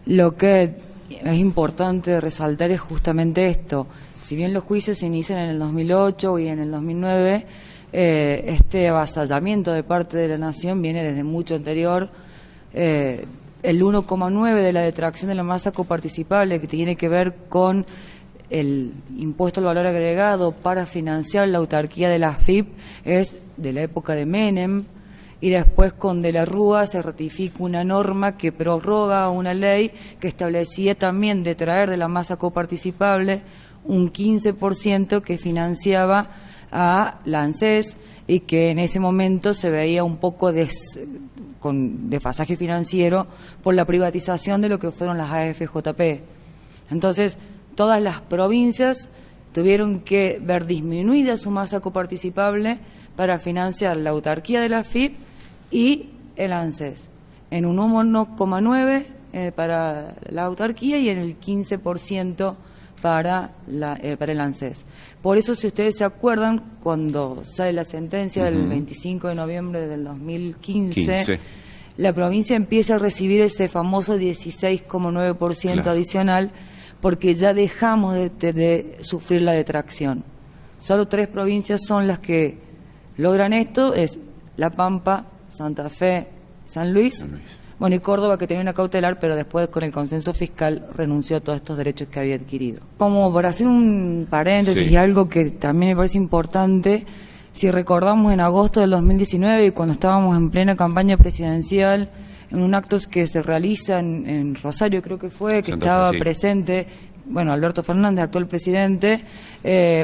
Lo que es importante resaltar es justamente esto. Si bien los juicios se inician en el 2008 y en el 2009, este avasallamiento de parte de la Nación viene desde mucho anterior. El 1,9 de la detracción de la masa coparticipable, que tiene que ver con el impuesto al valor agregado para financiar la autarquía de la AFIP, es de la época de Menem, y después con De la Rúa se ratifica una norma que prorroga una ley que establecía también de traer de la masa coparticipable un 15% que financiaba a la ANSES, y que en ese momento se veía un poco con desfasaje financiero por la privatización de lo que fueron las AFJP. Entonces, todas las provincias tuvieron que ver disminuida su masa coparticipable para financiar la autarquía de la AFIP y el ANSES, en un 1,9 para la autarquía y en el 15% para el ANSES. Por eso, si ustedes se acuerdan, cuando sale la sentencia del 25 de noviembre del 2015, la provincia empieza a recibir ese famoso 16,9% adicional, porque ya dejamos de sufrir la detracción. Solo 3 provincias son las que logran esto, es La Pampa, Santa Fe, San Luis. Bueno, y Córdoba, que tenía una cautelar, pero después con el consenso fiscal renunció a todos estos derechos que había adquirido. Como para hacer un paréntesis y algo que también me parece importante, si recordamos en agosto del 2019, cuando estábamos en plena campaña presidencial, en un acto que se realiza en Rosario, creo que fue, que estaba presente, bueno, Alberto Fernández, actual presidente,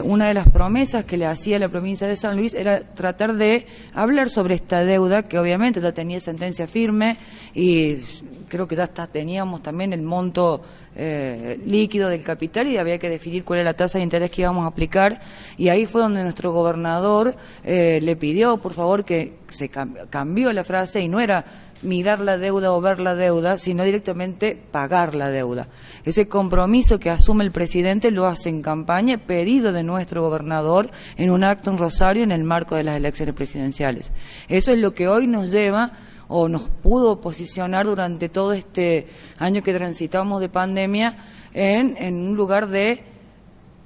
una de las promesas que le hacía la provincia de San Luis era tratar de hablar sobre esta deuda, que obviamente ya tenía sentencia firme, y creo que ya teníamos también el monto líquido del capital, y había que definir cuál era la tasa de interés que íbamos a aplicar, y ahí fue donde nuestro gobernador le pidió, por favor, que se cambió la frase, y no era mirar la deuda o ver la deuda, sino directamente pagar la deuda. Ese compromiso que asume el presidente lo hace en campaña, pedido de nuestro gobernador en un acto en Rosario en el marco de las elecciones presidenciales. Eso es lo que hoy nos lleva o nos pudo posicionar durante todo este año que transitamos de pandemia en un lugar de,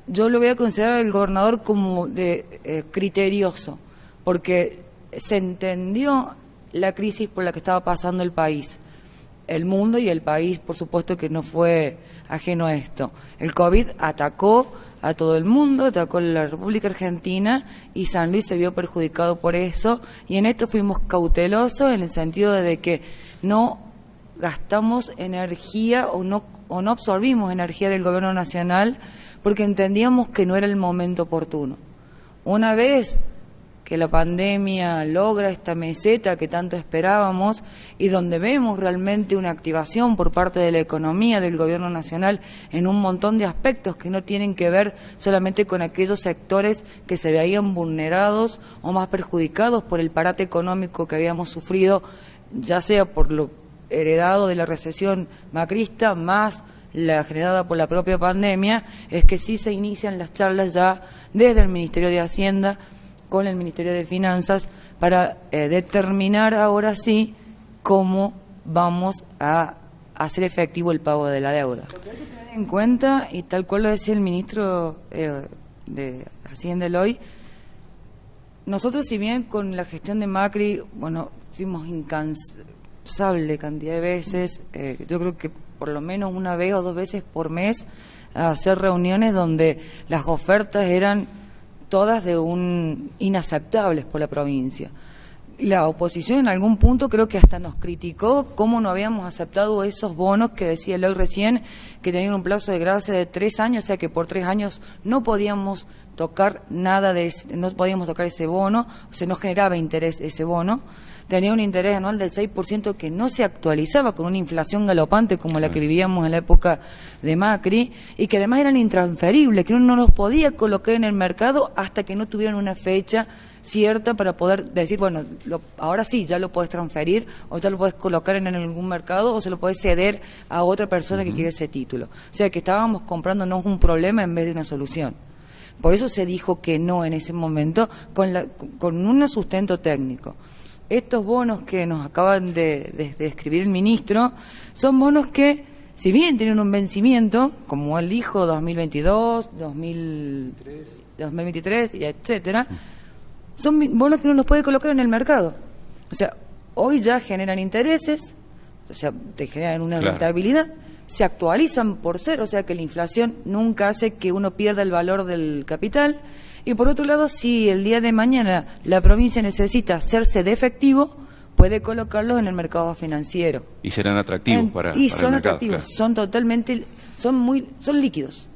yo lo voy a considerar al gobernador como de criterioso, porque se entendió la crisis por la que estaba pasando el país, el mundo, y el país, por supuesto, que no fue ajeno a esto. El COVID atacó a todo el mundo, atacó a la República Argentina, y San Luis se vio perjudicado por eso, y en esto fuimos cautelosos en el sentido de que no gastamos energía o no absorbimos energía del gobierno nacional, porque entendíamos que no era el momento oportuno. Una vez que la pandemia logra esta meseta que tanto esperábamos, y donde vemos realmente una activación por parte de la economía del gobierno nacional en un montón de aspectos que no tienen que ver solamente con aquellos sectores que se veían vulnerados o más perjudicados por el parate económico que habíamos sufrido, ya sea por lo heredado de la recesión macrista más la generada por la propia pandemia, es que sí se inician las charlas ya desde el Ministerio de Hacienda con el Ministerio de Finanzas para determinar ahora sí cómo vamos a hacer efectivo el pago de la deuda. Lo que hay que tener en cuenta, y tal cual lo decía el ministro de Hacienda hoy, nosotros, si bien con la gestión de Macri, bueno, fuimos incansable cantidad de veces, yo creo que por lo menos una vez o 2 veces por mes, a hacer reuniones donde las ofertas eran todas inaceptables por la provincia. La oposición en algún punto creo que hasta nos criticó cómo no habíamos aceptado esos bonos que decía Eloy recién, que tenían un plazo de gracia de 3 años, o sea que por 3 años no podíamos tocar nada no podíamos tocar ese bono, o sea, no generaba interés ese bono. Tenía un interés anual del 6% que no se actualizaba con una inflación galopante como la que vivíamos en la época de Macri, y que además eran intransferibles, que uno no los podía colocar en el mercado hasta que no tuvieran una fecha cierta para poder decir, bueno, ahora sí, ya lo puedes transferir, o ya lo puedes colocar en algún mercado, o se lo puedes ceder a otra persona que quiere ese título. O sea, que estábamos comprándonos un problema en vez de una solución. Por eso se dijo que no en ese momento, con un sustento técnico. Estos bonos que nos acaban de describir el ministro son bonos que si bien tienen un vencimiento, como él dijo, 2022, 2023, y etcétera, son bonos que uno los puede colocar en el mercado. O sea, hoy ya generan intereses, o sea, te generan una rentabilidad, se actualizan por cero, o sea que la inflación nunca hace que uno pierda el valor del capital. Y por otro lado, si el día de mañana la provincia necesita hacerse de efectivo, puede colocarlos en el mercado financiero. Y serán atractivos para y el son mercado, atractivos, claro. son totalmente, son líquidos.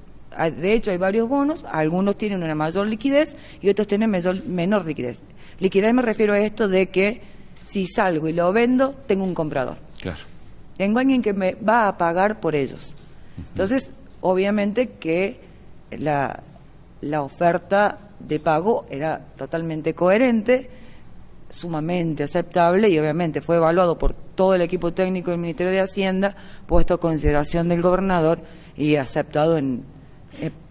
De hecho, hay varios bonos, algunos tienen una mayor liquidez y otros tienen menor liquidez. Liquidez me refiero a esto de que si salgo y lo vendo, tengo un comprador. Claro. Tengo alguien que me va a pagar por ellos. Entonces, obviamente que la oferta de pago era totalmente coherente, sumamente aceptable y obviamente fue evaluado por todo el equipo técnico del Ministerio de Hacienda, puesto a consideración del gobernador y aceptado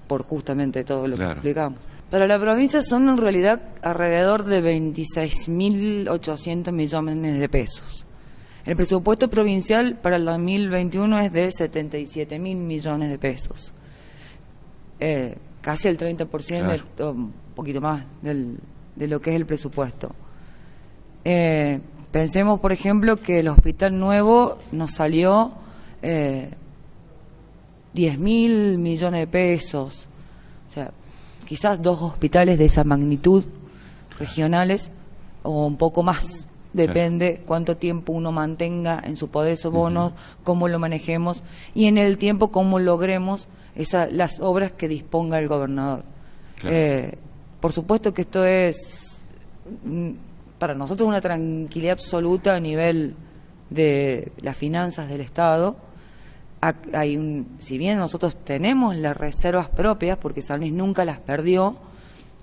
por justamente todo lo que explicamos. Para la provincia son en realidad alrededor de 26.800 millones de pesos. El presupuesto provincial para el 2021 es de 77.000 millones de pesos. Casi el 30%, un poquito más de lo que es el presupuesto. Pensemos, por ejemplo, que el hospital nuevo nos salió 10.000 millones de pesos. O sea, quizás 2 hospitales de esa magnitud regionales o un poco más. Depende cuánto tiempo uno mantenga en su poder esos bonos, cómo lo manejemos y en el tiempo cómo logremos las obras que disponga el gobernador. Claro. Por supuesto que esto es para nosotros una tranquilidad absoluta a nivel de las finanzas del Estado. Si bien nosotros tenemos las reservas propias, porque San Luis nunca las perdió,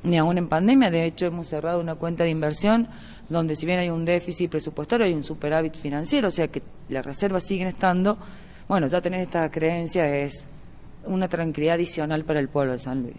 ni aún en pandemia, de hecho hemos cerrado una cuenta de inversión donde si bien hay un déficit presupuestario hay un superávit financiero, o sea que las reservas siguen estando. Bueno, ya tener esta creencia es una tranquilidad adicional para el pueblo de San Luis.